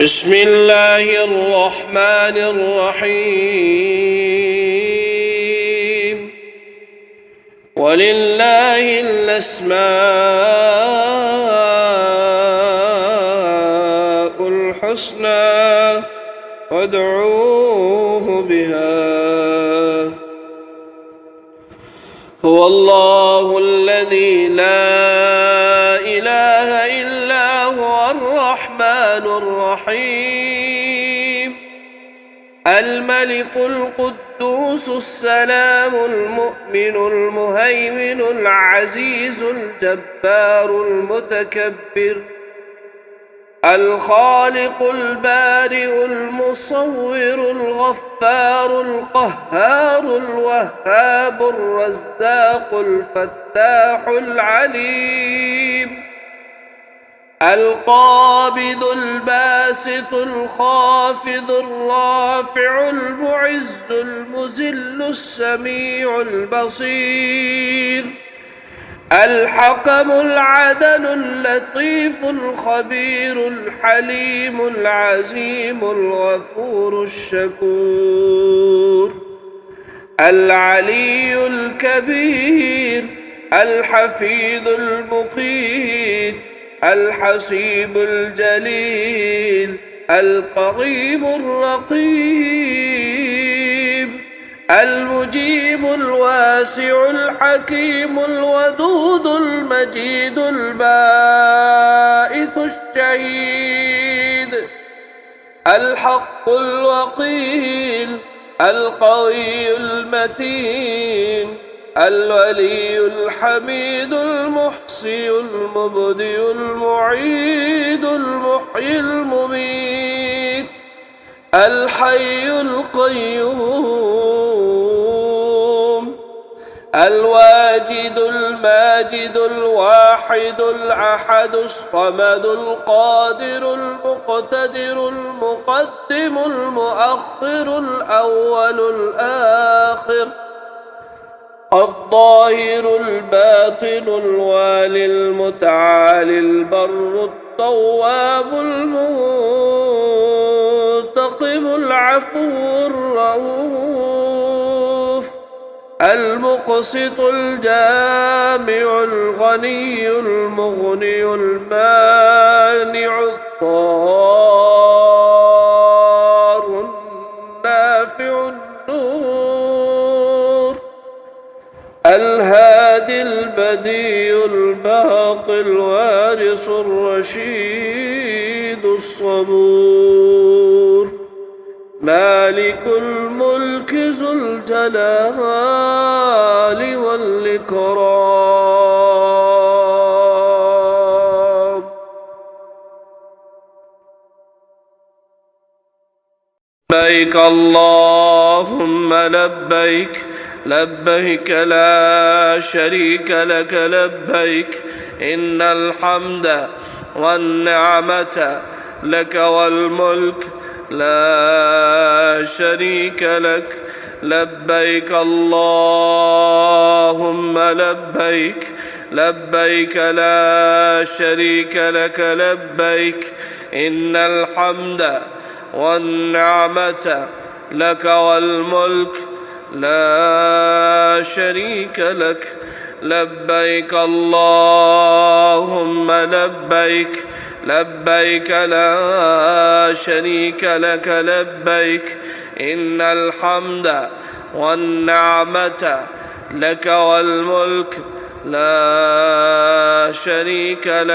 بسم الله الرحمن الرحيم ولله الأسماء الحسنى فادعوه بها هو الله الذي لا إله إلا هو الرحمن الرحيم الملك القدوس السلام المؤمن المهيمن العزيز الجبار المتكبر الخالق البارئ المصور الغفار القهار الوهاب الرزاق الفتاح العليم القابض الباسط الخافض الرافع المعز المذل السميع البصير الحكم العدل اللطيف الخبير الحليم العزيم الغفور الشكور العلي الكبير الحفيظ المقيت الحسيب الجليل القريب الرقيب المجيب الواسع الحكيم الودود المجيد الباعث الشهيد الحق الوقيل القوي المتين الولي الحميد المحصي المبدئ المعيد المحيي المميت الحي القيوم الواجد الماجد الواحد الأحد الصمد القادر المقتدر المقدم المؤخر الأول الآخر الظاهر الباطن الوالي المتعالي البر التواب المنتقم العفو الرؤوف المقسط الجامع الغني المغني المانع الضار النافع النور الهادي البديع الباقي الوارث الرشيد الصبور مالك الملك ذو الجلال والإكرام لبيك اللهم لبيك لبيك لا شريك لك لبيك إن الحمد والنعمة لك والملك لا شريك لك لبيك اللهم لبيك لبيك لا شريك لك لبيك إن الحمد والنعمة لك والملك لا شريك لك لبيك اللهم لبيك لبيك لا شريك لك لبيك إن الحمد والنعمة لك والملك لا شريك لك